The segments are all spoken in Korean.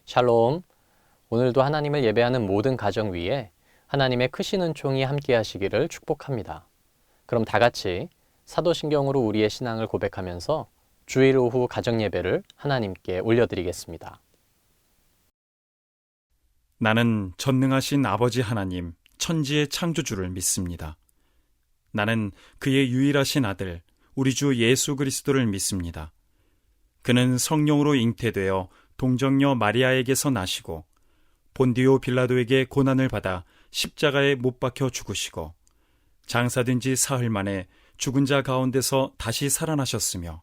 샬롬. 오늘도 하나님을 예배하는 모든 가정 위에 하나님의 크신 은총이 함께 하시기를 축복합니다. 그럼 다 같이 사도신경으로 우리의 신앙을 고백하면서 주일 오후 가정 예배를 하나님께 올려드리겠습니다. 나는 전능하신 아버지 하나님, 천지의 창조주를 믿습니다. 나는 그의 유일하신 아들, 우리 주 예수 그리스도를 믿습니다. 그는 성령으로 잉태되어 동정녀 마리아에게서 나시고 본디오 빌라도에게 고난을 받아 십자가에 못 박혀 죽으시고 장사된 지 사흘 만에 죽은 자 가운데서 다시 살아나셨으며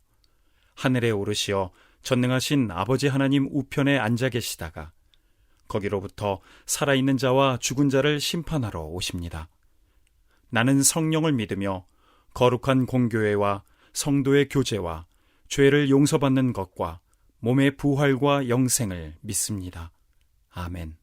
하늘에 오르시어 전능하신 아버지 하나님 우편에 앉아 계시다가 거기로부터 살아있는 자와 죽은 자를 심판하러 오십니다. 나는 성령을 믿으며 거룩한 공교회와 성도의 교제와 죄를 용서받는 것과 몸의 부활과 영생을 믿습니다. 아멘.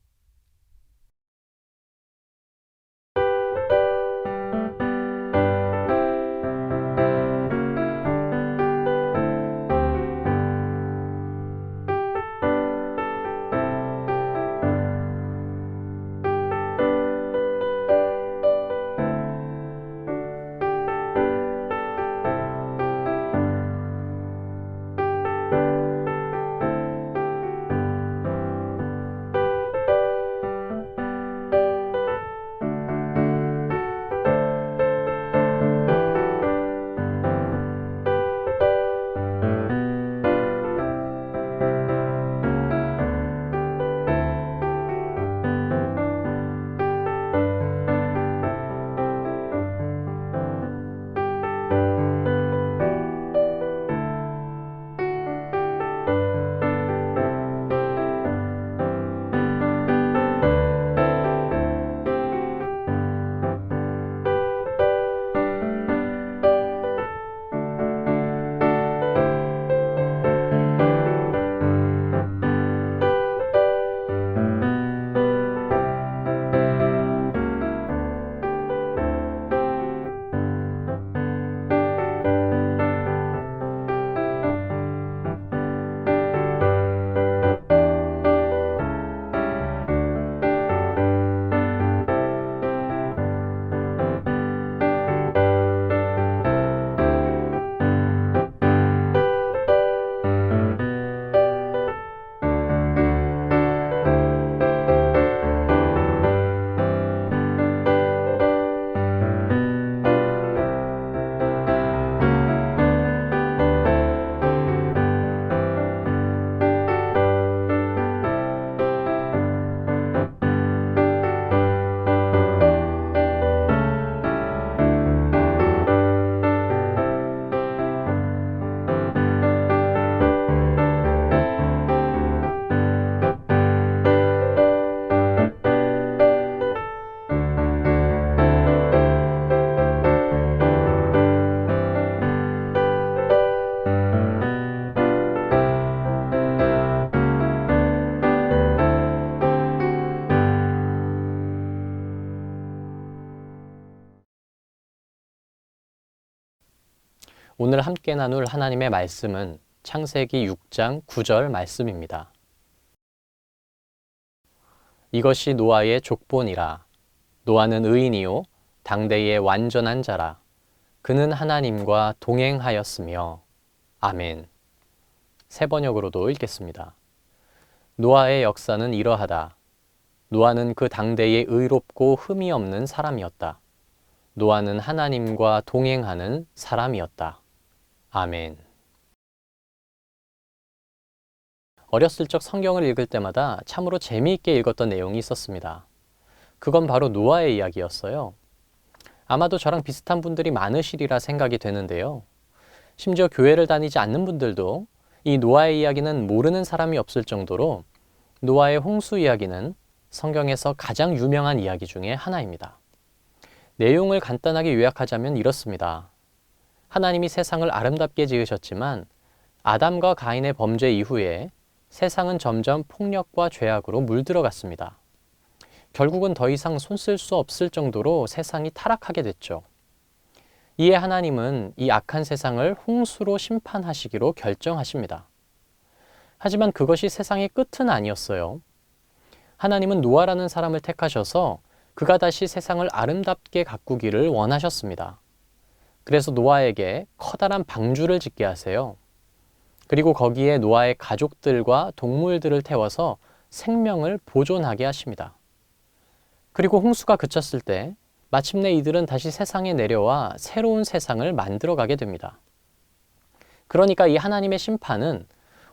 오늘 함께 나눌 하나님의 말씀은 창세기 6장 9절 말씀입니다. 이것이 노아의 족본이라. 노아는 의인이요 당대의 완전한 자라. 그는 하나님과 동행하였으며. 아멘. 세 번역으로도 읽겠습니다. 노아의 역사는 이러하다. 노아는 그 당대의 의롭고 흠이 없는 사람이었다. 노아는 하나님과 동행하는 사람이었다. 아멘. 어렸을 적 성경을 읽을 때마다 참으로 재미있게 읽었던 내용이 있었습니다. 그건 바로 노아의 이야기였어요. 아마도 저랑 비슷한 분들이 많으시리라 생각이 되는데요. 심지어 교회를 다니지 않는 분들도 이 노아의 이야기는 모르는 사람이 없을 정도로 노아의 홍수 이야기는 성경에서 가장 유명한 이야기 중에 하나입니다. 내용을 간단하게 요약하자면 이렇습니다. 하나님이 세상을 아름답게 지으셨지만 아담과 가인의 범죄 이후에 세상은 점점 폭력과 죄악으로 물들어갔습니다. 결국은 더 이상 손 쓸 수 없을 정도로 세상이 타락하게 됐죠. 이에 하나님은 이 악한 세상을 홍수로 심판하시기로 결정하십니다. 하지만 그것이 세상의 끝은 아니었어요. 하나님은 노아라는 사람을 택하셔서 그가 다시 세상을 아름답게 가꾸기를 원하셨습니다. 그래서 노아에게 커다란 방주를 짓게 하세요. 그리고 거기에 노아의 가족들과 동물들을 태워서 생명을 보존하게 하십니다. 그리고 홍수가 그쳤을 때 마침내 이들은 다시 세상에 내려와 새로운 세상을 만들어가게 됩니다. 그러니까 이 하나님의 심판은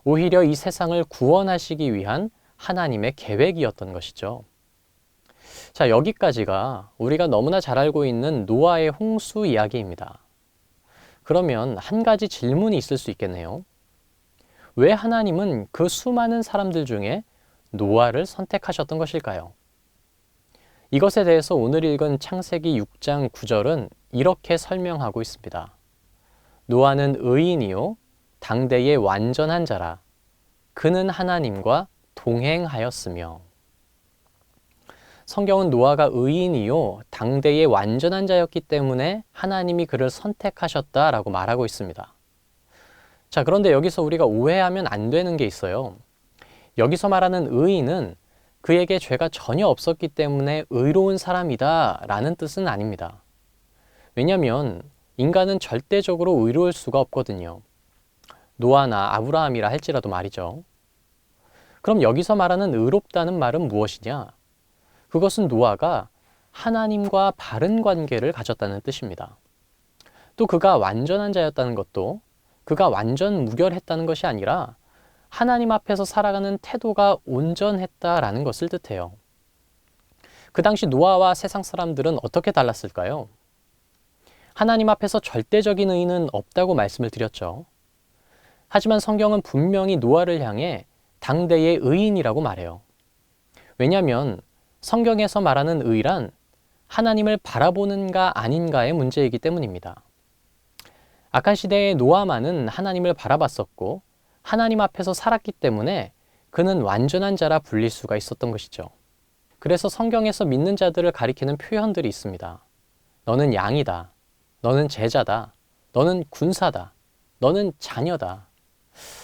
오히려 이 세상을 구원하시기 위한 하나님의 계획이었던 것이죠. 자, 여기까지가 우리가 너무나 잘 알고 있는 노아의 홍수 이야기입니다. 그러면 한 가지 질문이 있을 수 있겠네요. 왜 하나님은 그 수많은 사람들 중에 노아를 선택하셨던 것일까요? 이것에 대해서 오늘 읽은 창세기 6장 9절은 이렇게 설명하고 있습니다. 노아는 의인이요 당대의 완전한 자라. 그는 하나님과 동행하였으며. 성경은 노아가 의인이요 당대의 완전한 자였기 때문에 하나님이 그를 선택하셨다라고 말하고 있습니다. 자, 그런데 여기서 우리가 오해하면 안 되는 게 있어요. 여기서 말하는 의인은 그에게 죄가 전혀 없었기 때문에 의로운 사람이다 라는 뜻은 아닙니다. 왜냐하면 인간은 절대적으로 의로울 수가 없거든요. 노아나 아브라함이라 할지라도 말이죠. 그럼 여기서 말하는 의롭다는 말은 무엇이냐? 그것은 노아가 하나님과 바른 관계를 가졌다는 뜻입니다. 또 그가 완전한 자였다는 것도 그가 완전 무결했다는 것이 아니라 하나님 앞에서 살아가는 태도가 온전했다라는 것을 뜻해요. 그 당시 노아와 세상 사람들은 어떻게 달랐을까요? 하나님 앞에서 절대적인 의는 없다고 말씀을 드렸죠. 하지만 성경은 분명히 노아를 향해 당대의 의인이라고 말해요. 왜냐하면 성경에서 말하는 의란 하나님을 바라보는가 아닌가의 문제이기 때문입니다. 악한 시대의 노아만은 하나님을 바라봤었고 하나님 앞에서 살았기 때문에 그는 완전한 자라 불릴 수가 있었던 것이죠. 그래서 성경에서 믿는 자들을 가리키는 표현들이 있습니다. 너는 양이다. 너는 제자다. 너는 군사다. 너는 자녀다.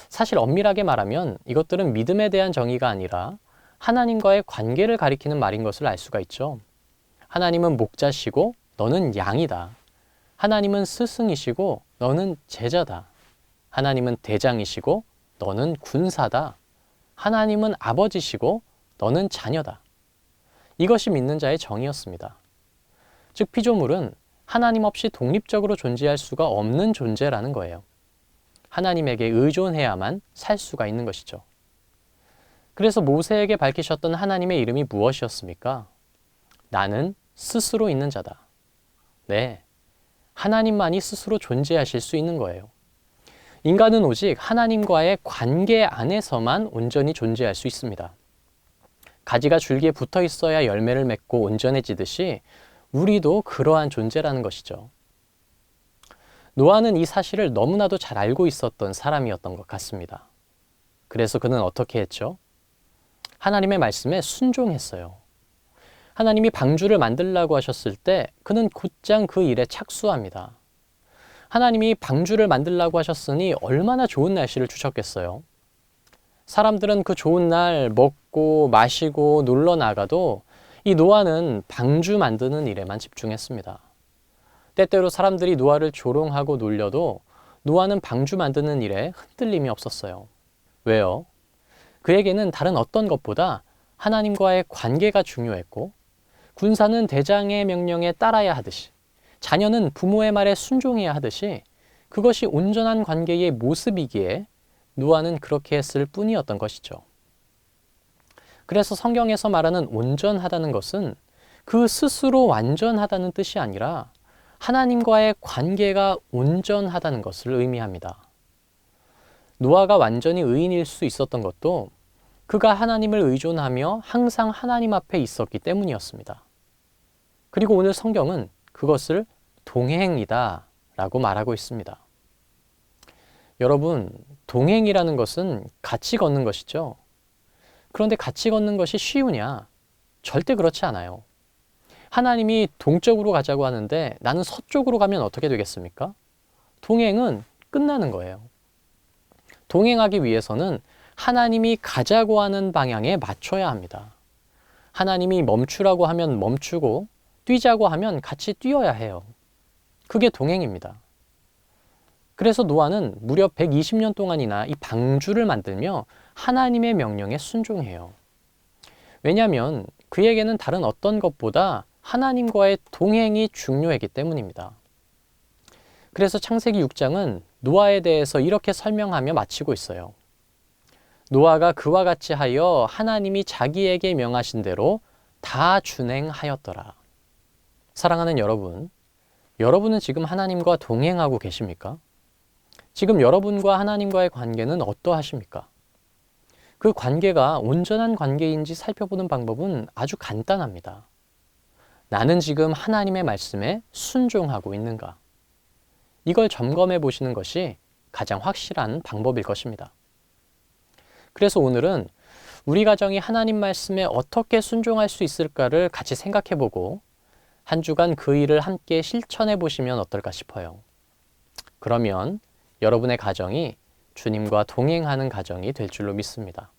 사실 엄밀하게 말하면 이것들은 믿음에 대한 정의가 아니라 하나님과의 관계를 가리키는 말인 것을 알 수가 있죠. 하나님은 목자시고 너는 양이다. 하나님은 스승이시고 너는 제자다. 하나님은 대장이시고 너는 군사다. 하나님은 아버지시고 너는 자녀다. 이것이 믿는 자의 정의였습니다. 즉 피조물은 하나님 없이 독립적으로 존재할 수가 없는 존재라는 거예요. 하나님에게 의존해야만 살 수가 있는 것이죠. 그래서 모세에게 밝히셨던 하나님의 이름이 무엇이었습니까? 나는 스스로 있는 자다. 네, 하나님만이 스스로 존재하실 수 있는 거예요. 인간은 오직 하나님과의 관계 안에서만 온전히 존재할 수 있습니다. 가지가 줄기에 붙어 있어야 열매를 맺고 온전해지듯이 우리도 그러한 존재라는 것이죠. 노아는 이 사실을 너무나도 잘 알고 있었던 사람이었던 것 같습니다. 그래서 그는 어떻게 했죠? 하나님의 말씀에 순종했어요. 하나님이 방주를 만들라고 하셨을 때 그는 곧장 그 일에 착수합니다. 하나님이 방주를 만들라고 하셨으니 얼마나 좋은 날씨를 주셨겠어요. 사람들은 그 좋은 날 먹고 마시고 놀러 나가도 이 노아는 방주 만드는 일에만 집중했습니다. 때때로 사람들이 노아를 조롱하고 놀려도 노아는 방주 만드는 일에 흔들림이 없었어요. 왜요? 그에게는 다른 어떤 것보다 하나님과의 관계가 중요했고 군사는 대장의 명령에 따라야 하듯이 자녀는 부모의 말에 순종해야 하듯이 그것이 온전한 관계의 모습이기에 노아는 그렇게 했을 뿐이었던 것이죠. 그래서 성경에서 말하는 온전하다는 것은 그 스스로 완전하다는 뜻이 아니라 하나님과의 관계가 온전하다는 것을 의미합니다. 노아가 완전히 의인일 수 있었던 것도 그가 하나님을 의존하며 항상 하나님 앞에 있었기 때문이었습니다. 그리고 오늘 성경은 그것을 동행이다 라고 말하고 있습니다. 여러분, 동행이라는 것은 같이 걷는 것이죠. 그런데 같이 걷는 것이 쉬우냐? 절대 그렇지 않아요. 하나님이 동쪽으로 가자고 하는데 나는 서쪽으로 가면 어떻게 되겠습니까? 동행은 끝나는 거예요. 동행하기 위해서는 하나님이 가자고 하는 방향에 맞춰야 합니다. 하나님이 멈추라고 하면 멈추고 뛰자고 하면 같이 뛰어야 해요. 그게 동행입니다. 그래서 노아는 무려 120년 동안이나 이 방주를 만들며 하나님의 명령에 순종해요. 왜냐하면 그에게는 다른 어떤 것보다 하나님과의 동행이 중요했기 때문입니다. 그래서 창세기 6장은 노아에 대해서 이렇게 설명하며 마치고 있어요. 노아가 그와 같이 하여 하나님이 자기에게 명하신 대로 다 준행하였더라. 사랑하는 여러분, 여러분은 지금 하나님과 동행하고 계십니까? 지금 여러분과 하나님과의 관계는 어떠하십니까? 그 관계가 온전한 관계인지 살펴보는 방법은 아주 간단합니다. 나는 지금 하나님의 말씀에 순종하고 있는가? 이걸 점검해 보시는 것이 가장 확실한 방법일 것입니다. 그래서 오늘은 우리 가정이 하나님 말씀에 어떻게 순종할 수 있을까를 같이 생각해 보고 한 주간 그 일을 함께 실천해 보시면 어떨까 싶어요. 그러면 여러분의 가정이 주님과 동행하는 가정이 될 줄로 믿습니다.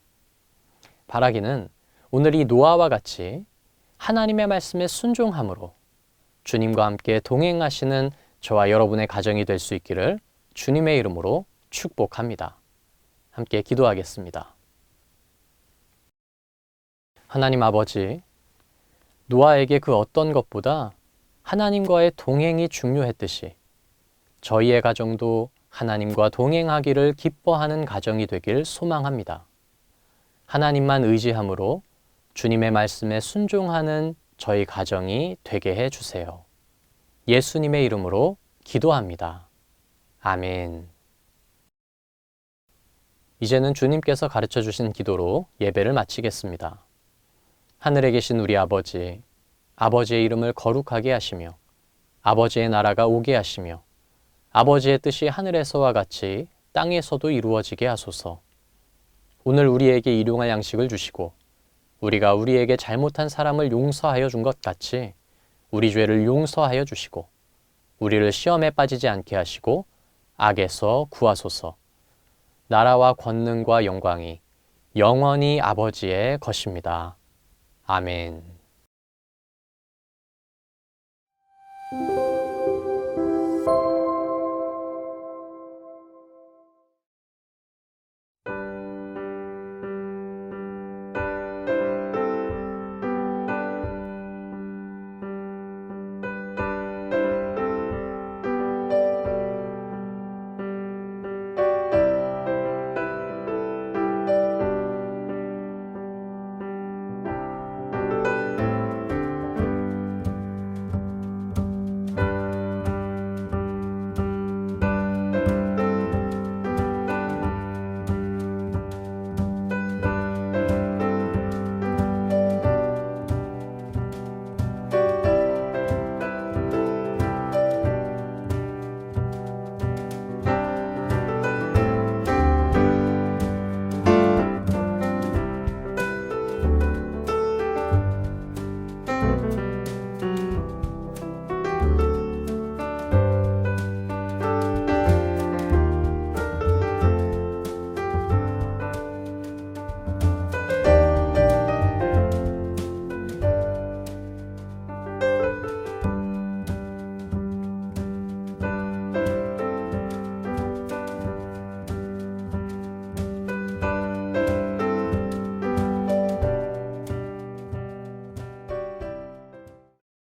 바라기는 오늘 이 노아와 같이 하나님의 말씀에 순종함으로 주님과 함께 동행하시는 저와 여러분의 가정이 될 수 있기를 주님의 이름으로 축복합니다. 함께 기도하겠습니다. 하나님 아버지, 노아에게 그 어떤 것보다 하나님과의 동행이 중요했듯이 저희의 가정도 하나님과 동행하기를 기뻐하는 가정이 되길 소망합니다. 하나님만 의지함으로 주님의 말씀에 순종하는 저희 가정이 되게 해주세요. 예수님의 이름으로 기도합니다. 아멘. 이제는 주님께서 가르쳐 주신 기도로 예배를 마치겠습니다. 하늘에 계신 우리 아버지, 아버지의 이름을 거룩하게 하시며 아버지의 나라가 오게 하시며 아버지의 뜻이 하늘에서와 같이 땅에서도 이루어지게 하소서. 오늘 우리에게 일용할 양식을 주시고 우리가 우리에게 잘못한 사람을 용서하여 준 것 같이 우리 죄를 용서하여 주시고 우리를 시험에 빠지지 않게 하시고 악에서 구하소서. 나라와 권능과 영광이 영원히 아버지의 것입니다. 아멘.